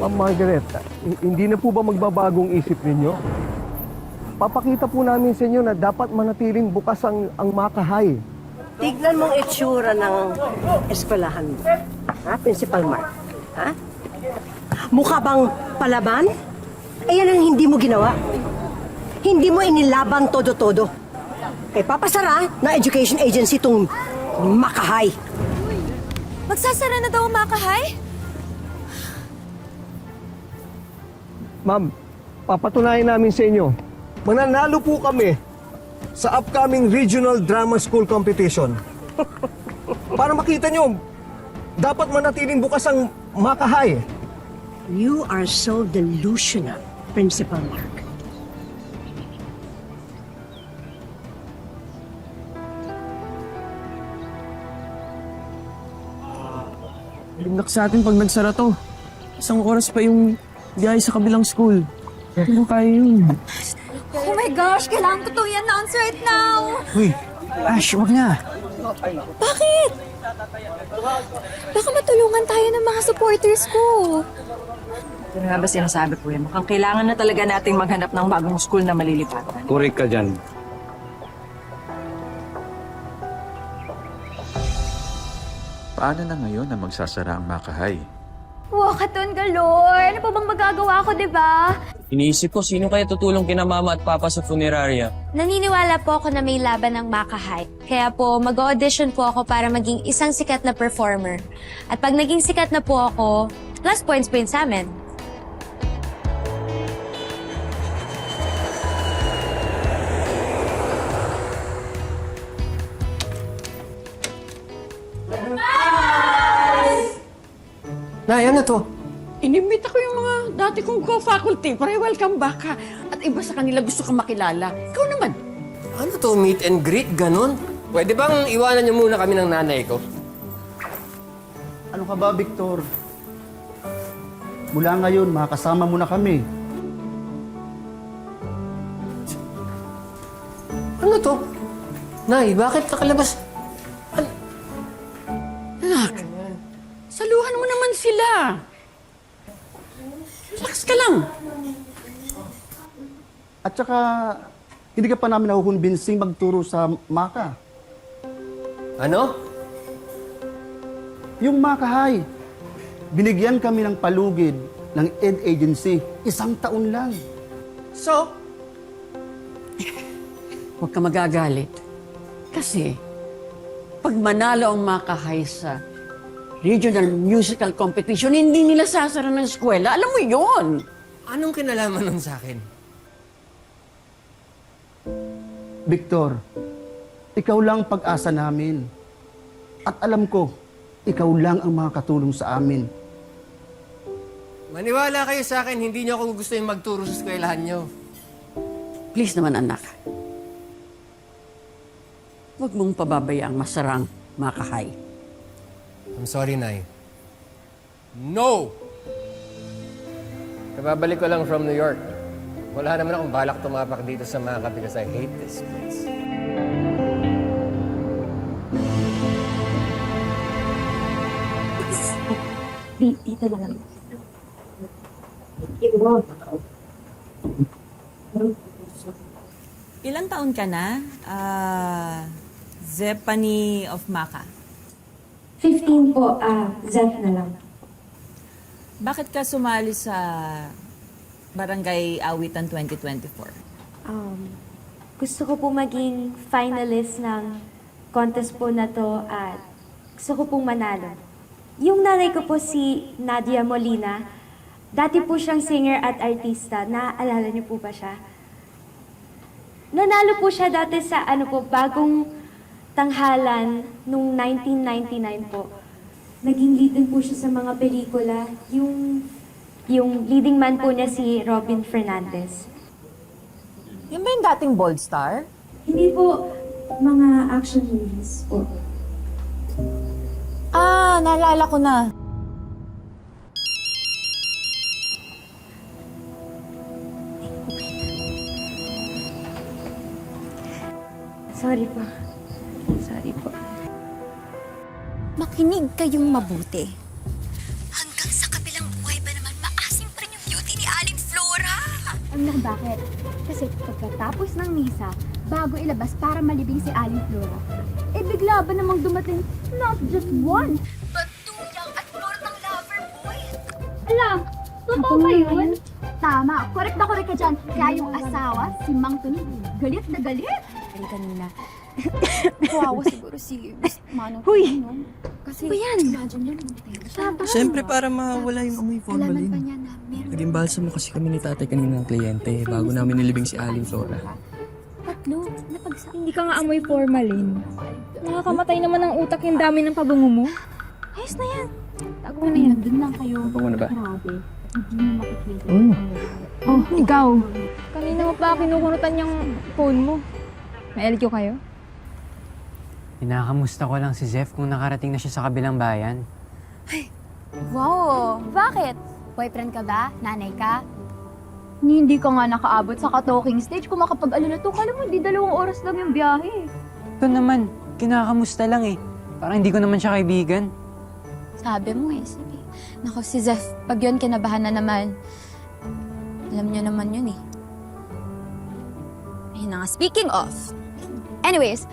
Ma'am Margaret, hindi na po ba magbabagong isip ninyo? Papakita po namin sa inyo na dapat manatiling bukas ang Makahay. Tignan mong itsura ng eskwelahan mo. Ha, Principal Mark? Ha? Mukha bang palaban? Ayan ang hindi mo ginawa. Hindi mo inilaban todo-todo. Kaya papasara na education agency itong Makahay. Magsasara na daw ang Makahay? Ma'am, papatunayan namin sa inyo, mananalo po kami sa upcoming Regional Drama School Competition. Para makita nyo, dapat manatiling bukas ang Makahay. You are so delusional, Principal Mark. Lindak sa atin pag nagsara to. Isang oras pa yung biyahe sa kabilang school. Hindi mo kaya yun. Oh my gosh, kailangan ko to i-announce right now! Uy, Ash, wag na. Bakit? Baka matulungan tayo ng mga supporters ko. Ano nga ba sinasabi ko yan? Mukhang kailangan na talaga nating maghanap ng bagong school na malilipatan. Correct ka dyan. Paano na ngayon na magsasara ang Makahay? Wakaton galore! Ano pa bang magagawa ko, di ba? Iniisip ko, sino kaya tutulong kina mama at papa sa funeraria? Naniniwala po ako na may laban ng Makahay. Kaya po, mag-audition po ako para maging isang sikat na performer. At pag naging sikat na po ako, plus points po yun sa amin. Nay, ano to? Inimbita ko yung mga dati kong co-faculty para welcome back ka. At iba sa kanila gusto kang makilala. Ikaw naman. Ano to, meet and greet, ganun? Pwede bang iwanan niyo muna kami ng nanay ko? Ano ka ba, Victor? Mula ngayon, makakasama mo na kami. Ano to? Nay, bakit nakalabas? Anak, saluhan mo naman sila. Relax ka lang. At saka, hindi ka pa namin nakukumbinsing magturo sa Maka. Ano? Yung Makahay, binigyan kami ng palugid ng Ed Agency. 1 taon lang. So? Huwag ka magagalit. Kasi, pag manalo ang Makahay sa Regional Musical Competition, hindi nila sasara ng eskwela. Alam mo yon. Anong kinalaman nun sa akin? Victor, ikaw lang pag-asa namin. At alam ko, ikaw lang ang makakatulong sa amin. Maniwala kayo sa akin, hindi niyo ako gusto yung magturo sa eskwelahan niyo. Please naman, anak. Huwag mong pababayaang masarang Makahay. I'm sorry, Nay. No! Kababalik ko lang from New York. Wala naman akong balak tumapak dito sa Maka because I hate this place. Dito na lang. Ilang taon ka na? Zephany of Maka. 15 po, Zef na lang. Bakit ka sumali sa Barangay Awitan 2024? Gusto ko po maging finalist ng contest po na to at gusto ko pong manalo. Yung nanay ko po si Nadia Molina. Dati po siyang singer at artista. Naaalala niyo po ba siya? Nanalo po siya dati sa bagong tanghalan nung 1999 po. Naging lead din po siya sa mga pelikula. Yung leading man po niya si Robin Fernandez. Yan ba yung dating Bold Star? Hindi po mga action movies po. Naalala ko na. Sorry po. Sorry po. Makinig kayong mabuti. Hanggang sa kabilang buhay ba naman maasa Alam niyo kung bakit? Kasi pagkatapos ng misa, bago ilabas para malibing si Aling Flora, eh bigla ba namang dumating not just one, but two young at mortang lover boys? Alam, totoo ba yun? Tama, correct na correct ka dyan. Kaya yung asawa, si Mang Tuni, galit na galit. Ay, kanina. Kawawa siguro si Manong. Huy! Kasi, ba yan? Imagine yun. Siyempre para mawala yung amoy formalin. Naging balsa mo kasi kami ni tatay kanina ng kliyente bago namin nilibing si Aling Flora. Tatlo, hindi ka nga amoy formalin. Nakakamatay naman ang utak yung dami ng pabango mo. Ayos na yan. Tago mo na yan. Doon lang kayo. Pabango na ba? Grabe. Hindi mo makikita. Oh, ikaw. Kanina mo pa kinukunutan yung phone mo. May LQ kayo? Kinakamusta ko lang si Zeph kung nakarating na siya sa kabilang bayan. Wow! Bakit? Boyfriend ka ba? Nanay ka? Hindi ka nga nakaabot sa ka-talking stage kung makapag-alala to. Kala mo, hindi 2 oras lang yung biyahe. Ito naman, kinakamusta lang eh. Parang hindi ko naman siya kaibigan. Sabi mo eh, sige. Naku, si Zeph, pag yun, kinabahan na naman. Alam niyo naman yun eh. Ayun na nga, speaking of. Anyways,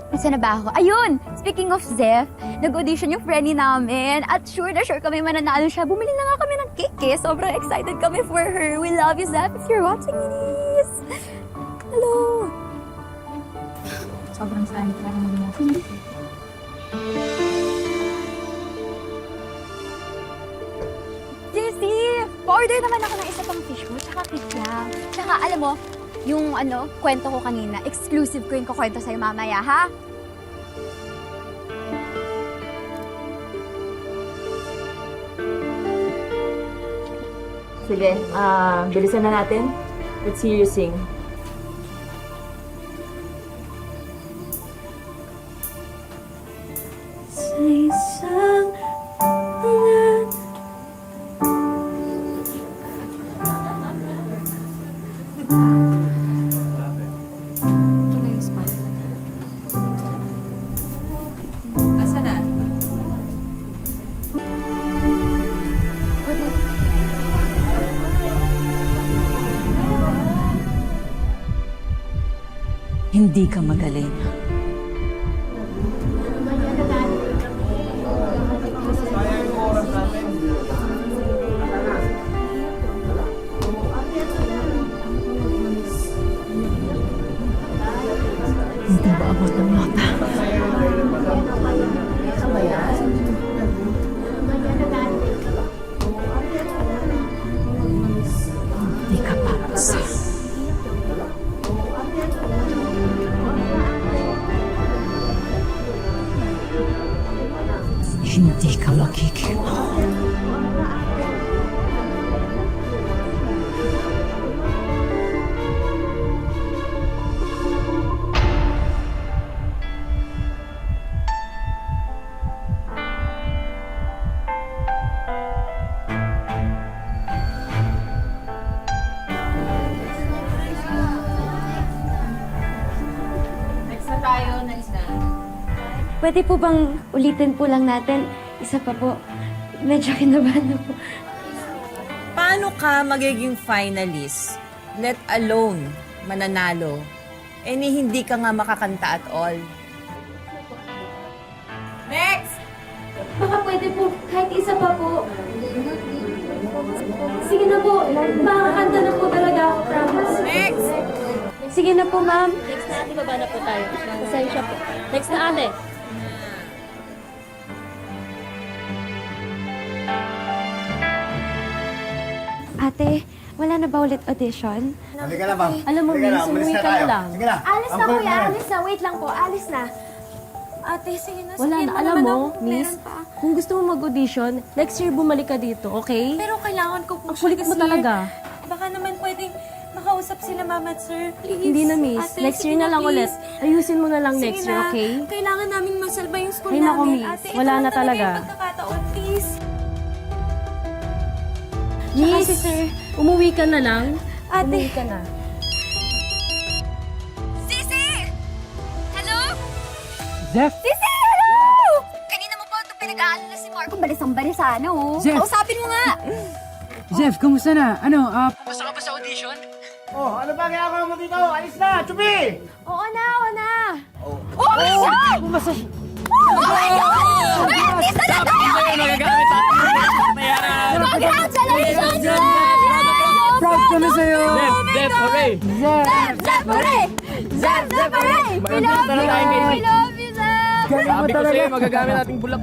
nasa na ba ako? Ayun! Speaking of Zeph, nag-audition yung friendly namin at sure na sure kami mananalo siya. Bumili na nga kami ng cake eh. Sobrang excited kami for her. We love you, Zeph, if you're watching this. Hello! Sobrang sad. Parang mag-emotion. Jesse! Pa-order naman ako ng isa pang fish roll tsaka kikyam. Tsaka alam mo, yung kwento ko kanina, exclusive ko yung kukwento sa'yo mamaya, ha? Sige, bilisan na natin. Let's hear you sing. Sa isang ulan. Asa na? Hindi ka magaling. Hindi ba abot ng nota? Hindi ka papasa. Hindi ka makikita. Next na tayo, next na. Pwede po bang ulitin po lang natin? Isa pa po. Medyo kinabahan na po. Paano ka magiging finalist, let alone mananalo, hindi ka nga makakanta at all? Next! Baka pwede po, kahit isa pa po. Sige na po, makakanta na po talaga ako, promise. Next! Sige na po, ma'am. Next na ate, baba na po tayo. Pasensya po. Next na ate. Ate, wala na ba ulit audition? Halika na, ma'am. Alam mo, Miss, umuwi ka na lang. Sige na. Alis na, kuya. Alis na. Wait lang po. Alis na. Ate, sige na. Wala sabihin na. mo Alam naman mo, ako kung Miss, meron pa. kung gusto mo mag-audition, next year bumalik ka dito, okay? Pero kailangan ko po Ang kulit mo talaga. Baka naman pwedeng makausap sila, mama at sir. Please. Hindi na, Miss. Ate, Next sige year na lang please. ulit. Ayusin mo na lang Sige next year, na. okay? Kailangan namin masalba yung school Ay, naku, namin. Miss. Ate, Wala ito na talaga. yung pagkakataon, please. Miss, sir. umuwi ka na lang. Ate. Umuwi ka na. Sisi! Hello? Zeph! Sisi! Hello! Kanina mo pa ito pinag-aalala si Marco. Balisang-balisa, ano? Zeph! Kausapin mo nga! Jeff, kamusta na? Ano, Basta ka ba sa audition? Oh, ano ba ginagawa mo dito? Alis na, Chupi! Oo na, oo na! Oh my God! Oh my God! May artista na tayo! Magagamit natin yung bayaran! Congratulations, Jeff! proud kami sa'yo! Jeff, hooray! Jeff, hooray! Jeff, hooray! We love you! We love you, Jeff! Sabi ko sa'yo, magagamit nating bulak